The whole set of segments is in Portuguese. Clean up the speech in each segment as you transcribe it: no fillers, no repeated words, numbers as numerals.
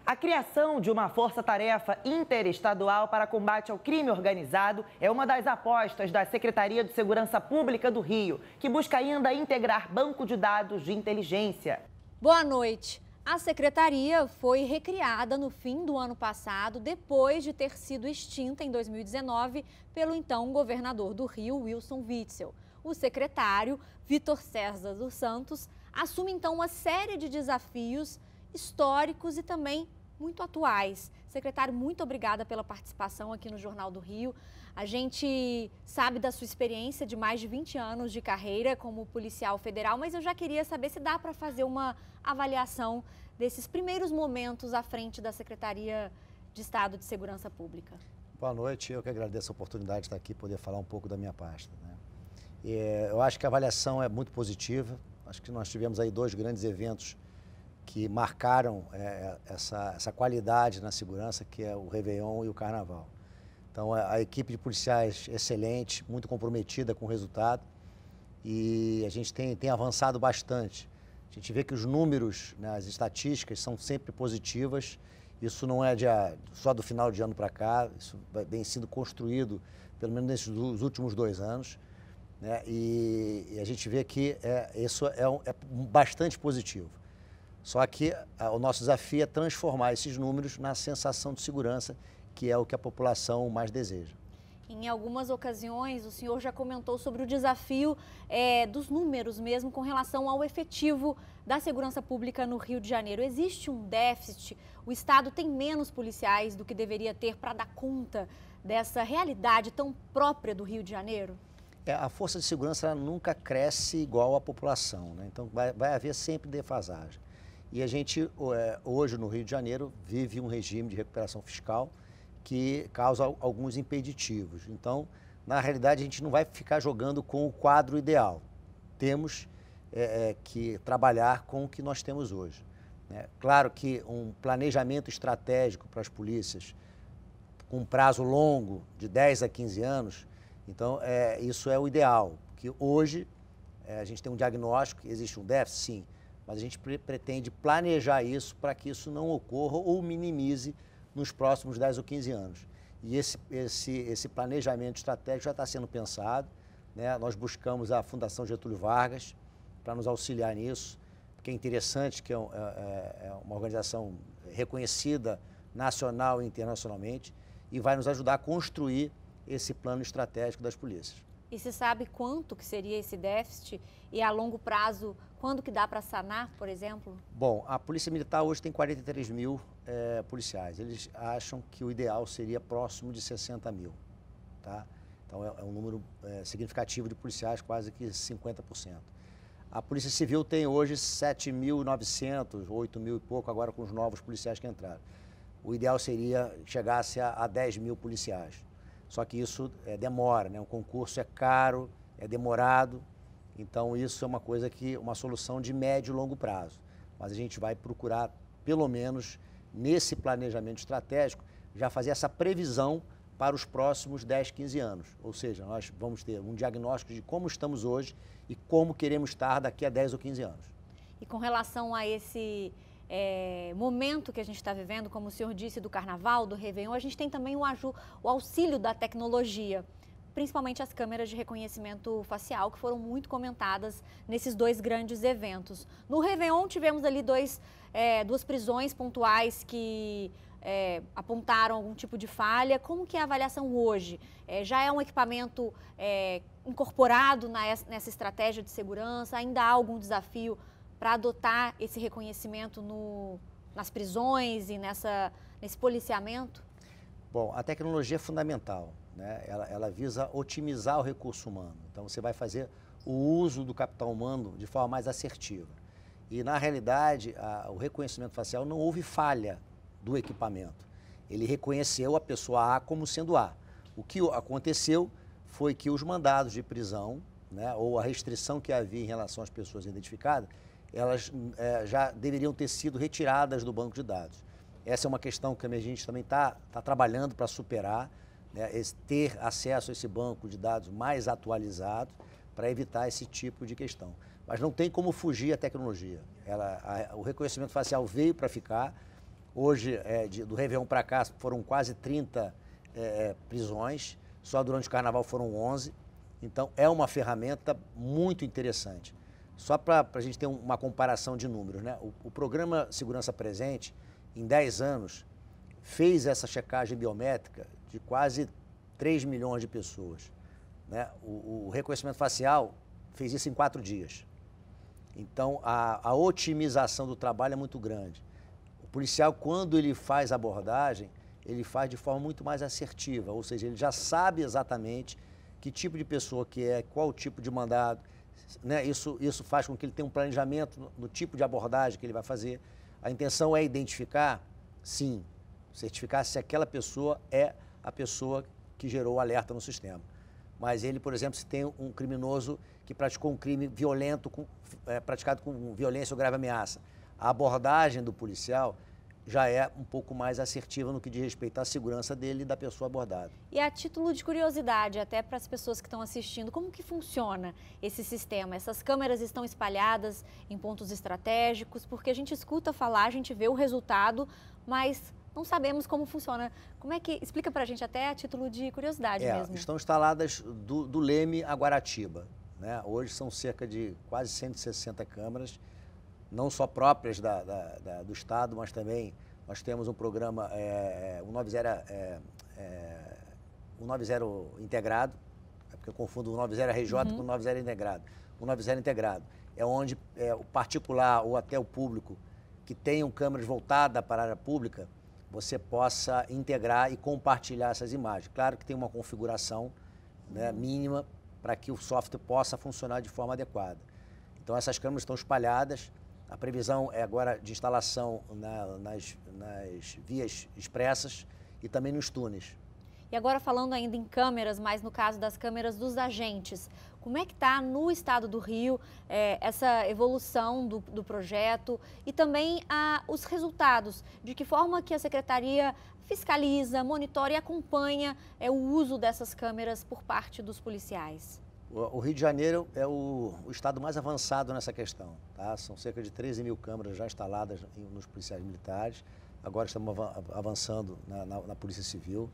A criação de uma força-tarefa interestadual para combate ao crime organizado é uma das apostas da Secretaria de Segurança Pública do Rio, que busca ainda integrar banco de dados de inteligência. Boa noite. A secretaria foi recriada no fim do ano passado, depois de ter sido extinta em 2019 pelo então governador do Rio, Wilson Witzel. O secretário, Vitor César dos Santos, assume então uma série de desafios históricos e também muito atuais. Secretário, muito obrigada pela participação aqui no Jornal do Rio. A gente sabe da sua experiência de mais de 20 anos de carreira como policial federal, mas eu já queria saber se dá para fazer uma avaliação desses primeiros momentos à frente da Secretaria de Estado de Segurança Pública. Boa noite, eu que agradeço a oportunidade de estar aqui e poder falar um pouco da minha pasta, né? Eu acho que a avaliação é muito positiva. Acho que nós tivemos aí dois grandes eventos que marcaram essa qualidade na segurança, que é o Réveillon e o Carnaval. Então, a equipe de policiais excelente, muito comprometida com o resultado, e a gente tem avançado bastante. A gente vê que os números, né, as estatísticas são sempre positivas. Isso não é só do final de ano para cá, isso vem sendo construído pelo menos nesses últimos 2 anos, né? E a gente vê que isso é bastante positivo. Só que o nosso desafio é transformar esses números na sensação de segurança, que é o que a população mais deseja. Em algumas ocasiões, o senhor já comentou sobre o desafio dos números mesmo com relação ao efetivo da segurança pública no Rio de Janeiro. Existe um déficit? O Estado tem menos policiais do que deveria ter para dar conta dessa realidade tão própria do Rio de Janeiro? A força de segurança nunca cresce igual à população, né? Então vai haver sempre defasagem. E a gente, hoje no Rio de Janeiro, vive um regime de recuperação fiscal que causa alguns impeditivos. Então, na realidade, a gente não vai ficar jogando com o quadro ideal. Temos que trabalhar com o que nós temos hoje, né? Claro que um planejamento estratégico para as polícias, com um prazo longo, de 10 a 15 anos, então isso é o ideal. Porque hoje a gente tem um diagnóstico, existe um déficit, sim, mas a gente pretende planejar isso para que isso não ocorra ou minimize nos próximos 10 ou 15 anos. E esse planejamento estratégico já está sendo pensado, né? Nós buscamos a Fundação Getúlio Vargas para nos auxiliar nisso, porque é interessante que é uma organização reconhecida nacional e internacionalmente e vai nos ajudar a construir esse plano estratégico das polícias. E se sabe quanto que seria esse déficit e a longo prazo, quando que dá para sanar, por exemplo? Bom, a Polícia Militar hoje tem 43 mil policiais. Eles acham que o ideal seria próximo de 60 mil, tá? Então é um número significativo de policiais, quase que 50%. A Polícia Civil tem hoje 7.900, 8 mil e pouco, agora com os novos policiais que entraram. O ideal seria que chegasse a 10 mil policiais. Só que isso demora, né? O concurso é caro, é demorado, então isso é uma solução de médio e longo prazo. Mas a gente vai procurar, pelo menos nesse planejamento estratégico, já fazer essa previsão para os próximos 10, 15 anos. Ou seja, nós vamos ter um diagnóstico de como estamos hoje e como queremos estar daqui a 10 ou 15 anos. E com relação a esse momento que a gente está vivendo, como o senhor disse, do Carnaval, do Réveillon, a gente tem também o auxílio da tecnologia, principalmente as câmeras de reconhecimento facial, que foram muito comentadas nesses dois grandes eventos. No Réveillon tivemos ali duas prisões pontuais que apontaram algum tipo de falha. Como que é a avaliação hoje? Já é um equipamento incorporado nessa estratégia de segurança? Ainda há algum desafio para adotar esse reconhecimento nas prisões e nesse policiamento? Bom, a tecnologia é fundamental, né? Ela visa otimizar o recurso humano. Então, você vai fazer o uso do capital humano de forma mais assertiva. E, na realidade, o reconhecimento facial não houve falha do equipamento. Ele reconheceu a pessoa A como sendo A. O que aconteceu foi que os mandados de prisão, né, ou a restrição que havia em relação às pessoas identificadas, elas já deveriam ter sido retiradas do banco de dados. Essa é uma questão que a gente também está trabalhando para superar, né, ter acesso a esse banco de dados mais atualizado para evitar esse tipo de questão. Mas não tem como fugir a tecnologia. O reconhecimento facial veio para ficar. Hoje, do Réveillon para cá, foram quase 30 prisões, só durante o Carnaval foram 11. Então, é uma ferramenta muito interessante. Só para a gente ter uma comparação de números, né? O programa Segurança Presente, em 10 anos, fez essa checagem biométrica de quase 3 milhões de pessoas, né? O reconhecimento facial fez isso em 4 dias. Então, a otimização do trabalho é muito grande. O policial, quando ele faz a abordagem, ele faz de forma muito mais assertiva, ou seja, ele já sabe exatamente que tipo de pessoa que é, qual o tipo de mandado, né? Isso faz com que ele tenha um planejamento no tipo de abordagem que ele vai fazer. A intenção é identificar, sim, certificar se aquela pessoa é a pessoa que gerou o alerta no sistema. Mas ele, por exemplo, se tem um criminoso que praticou um crime violento, praticado com violência ou grave ameaça, a abordagem do policial já é um pouco mais assertiva no que diz respeito à segurança dele e da pessoa abordada. E a título de curiosidade, até para as pessoas que estão assistindo, como que funciona esse sistema? Essas câmeras estão espalhadas em pontos estratégicos, porque a gente escuta falar, a gente vê o resultado, mas não sabemos como funciona. Como é que... Explica para a gente até a título de curiosidade mesmo. Estão instaladas do Leme a Guaratiba, né? Hoje são cerca de quase 160 câmeras, não só próprias do Estado, mas também nós temos um programa, o 90 integrado, porque eu confundo o 90 RJ com o 90 integrado. O 90 integrado é onde o particular ou até o público que tenham câmeras voltadas para a área pública, você possa integrar e compartilhar essas imagens. Claro que tem uma configuração, né, mínima para que o software possa funcionar de forma adequada. Então essas câmeras estão espalhadas. A previsão é agora de instalação nas vias expressas e também nos túneis. E agora falando ainda em câmeras, mas no caso das câmeras dos agentes, como é que está no estado do Rio essa evolução do projeto e também os resultados? De que forma que a Secretaria fiscaliza, monitora e acompanha o uso dessas câmeras por parte dos policiais? O Rio de Janeiro é o estado mais avançado nessa questão, tá? São cerca de 13 mil câmeras já instaladas nos policiais militares. Agora estamos avançando na Polícia Civil.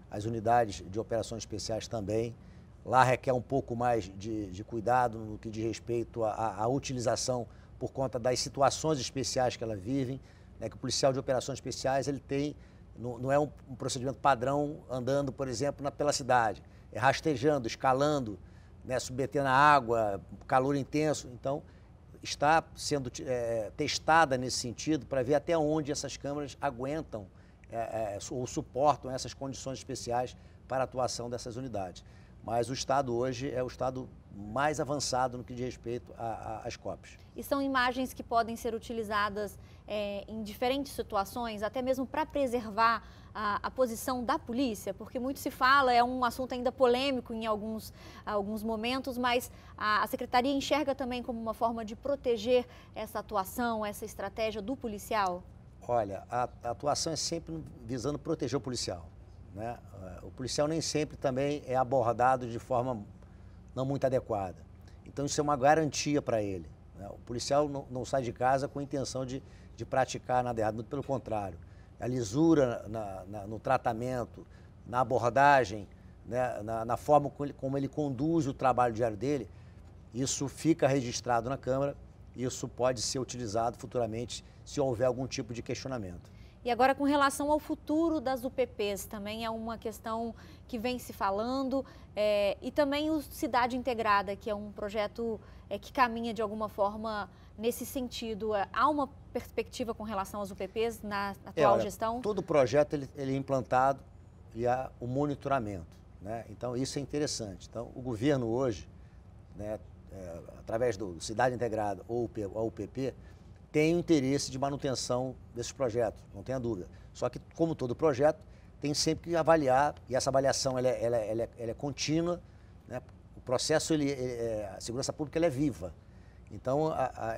As unidades de operações especiais também. Lá requer um pouco mais de cuidado no que diz respeito à utilização por conta das situações especiais que elas vivem, né? Que o policial de operações especiais ele tem, não é um procedimento padrão andando, por exemplo, pela cidade. É rastejando, escalando, né, submetendo a água, calor intenso. Então, está sendo testada nesse sentido para ver até onde essas câmeras aguentam ou suportam essas condições especiais para a atuação dessas unidades. Mas o Estado hoje é o Estado mais avançado no que diz respeito às COPs. E são imagens que podem ser utilizadas em diferentes situações, até mesmo para preservar a posição da polícia, porque muito se fala, é um assunto ainda polêmico em alguns momentos, mas a Secretaria enxerga também como uma forma de proteger essa atuação, essa estratégia do policial? Olha, a atuação é sempre visando proteger o policial, né? O policial nem sempre também é abordado de forma não muito adequada. Então isso é uma garantia para ele, né? O policial não sai de casa com a intenção de praticar nada errado, muito pelo contrário. A lisura no tratamento, na abordagem, né, na forma como ele conduz o trabalho diário dele, isso fica registrado na Câmara e isso pode ser utilizado futuramente se houver algum tipo de questionamento. E agora, com relação ao futuro das UPPs, também é uma questão que vem se falando, e também o Cidade Integrada, que é um projeto que caminha de alguma forma nesse sentido. Há uma perspectiva com relação às UPPs na atual gestão? Todo projeto ele é implantado e há o monitoramento, né? Então, isso é interessante. Então, o governo hoje, né, através do Cidade Integrada ou a UPP, tem o interesse de manutenção desses projetos, não tenha dúvida. Só que, como todo projeto, tem sempre que avaliar, e essa avaliação ela é contínua, né? O processo, a segurança pública ela é viva, então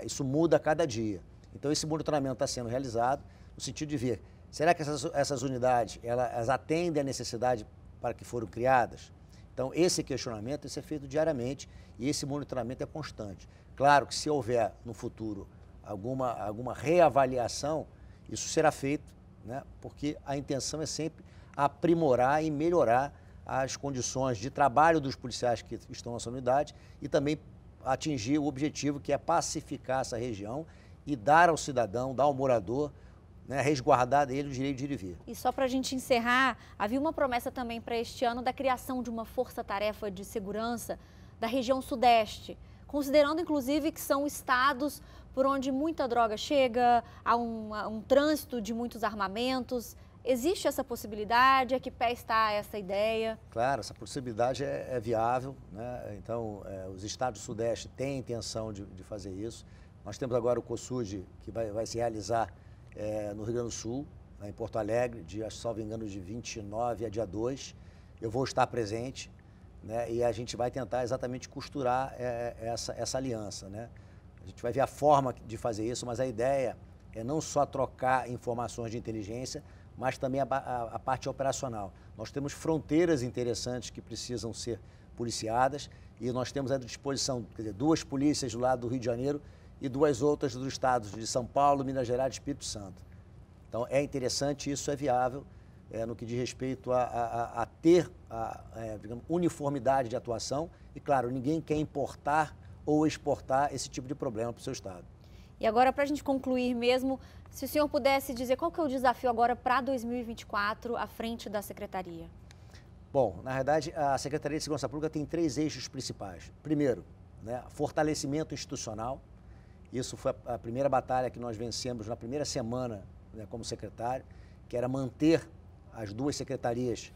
isso muda a cada dia. Então esse monitoramento está sendo realizado no sentido de ver, será que essas unidades elas atendem à necessidade para que foram criadas? Então esse questionamento é feito diariamente e esse monitoramento é constante. Claro que se houver no futuro alguma reavaliação, isso será feito, né? Porque a intenção é sempre aprimorar e melhorar as condições de trabalho dos policiais que estão nessa unidade e também atingir o objetivo que é pacificar essa região e dar ao cidadão, dar ao morador, né, resguardar dele o direito de ir e vir. E só para a gente encerrar, havia uma promessa também para este ano da criação de uma força-tarefa de segurança da região sudeste, considerando inclusive que são estados por onde muita droga chega, há um trânsito de muitos armamentos. Existe essa possibilidade? A que pé está essa ideia? Claro, essa possibilidade é viável, né? Então, os estados do Sudeste têm a intenção de fazer isso. Nós temos agora o COSUD, que vai se realizar no Rio Grande do Sul, em Porto Alegre, salvo engano, de 29 a dia 2. Eu vou estar presente, né? E a gente vai tentar exatamente costurar essa aliança, né? A gente vai ver a forma de fazer isso, mas a ideia é não só trocar informações de inteligência, mas também a parte operacional. Nós temos fronteiras interessantes que precisam ser policiadas e nós temos à disposição, quer dizer, 2 polícias do lado do Rio de Janeiro e 2 outras dos estados de São Paulo, Minas Gerais e Espírito Santo. Então é interessante, isso é viável no que diz respeito a ter digamos, uniformidade de atuação e, claro, ninguém quer importar ou exportar esse tipo de problema para o seu estado. E agora, para a gente concluir mesmo, se o senhor pudesse dizer qual que é o desafio agora para 2024 à frente da Secretaria? Bom, na verdade, a Secretaria de Segurança Pública tem 3 eixos principais. Primeiro, né, fortalecimento institucional. Isso foi a primeira batalha que nós vencemos na primeira semana, né, como secretário, que era manter as 2 secretarias,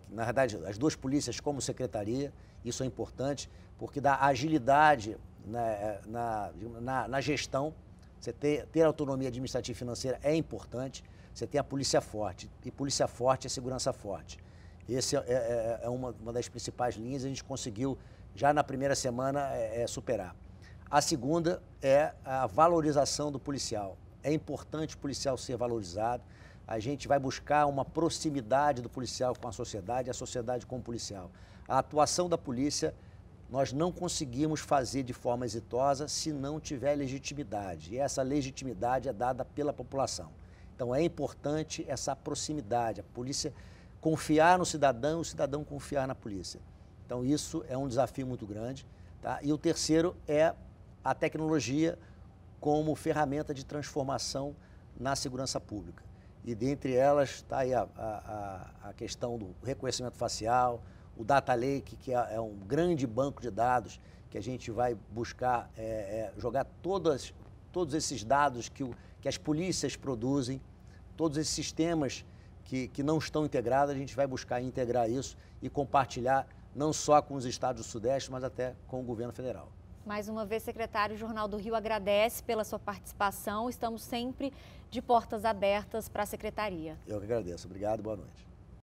na verdade, as 2 polícias como secretaria. Isso é importante, porque dá agilidade na gestão. Você ter autonomia administrativa e financeira é importante. Você tem a polícia forte, e polícia forte é segurança forte. Essa é uma das principais linhas, a gente conseguiu, já na primeira semana, superar. A segunda é a valorização do policial. É importante o policial ser valorizado. A gente vai buscar uma proximidade do policial com a sociedade com o policial. A atuação da polícia nós não conseguimos fazer de forma exitosa se não tiver legitimidade. E essa legitimidade é dada pela população. Então é importante essa proximidade, a polícia confiar no cidadão e o cidadão confiar na polícia. Então isso é um desafio muito grande. Tá? E o terceiro é a tecnologia como ferramenta de transformação na segurança pública. E dentre elas está aí a questão do reconhecimento facial, o Data Lake, que é um grande banco de dados que a gente vai buscar jogar todos esses dados que as polícias produzem, todos esses sistemas que não estão integrados, a gente vai buscar integrar isso e compartilhar não só com os estados do Sudeste, mas até com o governo federal. Mais uma vez, secretário, o Jornal do Rio agradece pela sua participação. Estamos sempre de portas abertas para a Secretaria. Eu que agradeço. Obrigado, boa noite.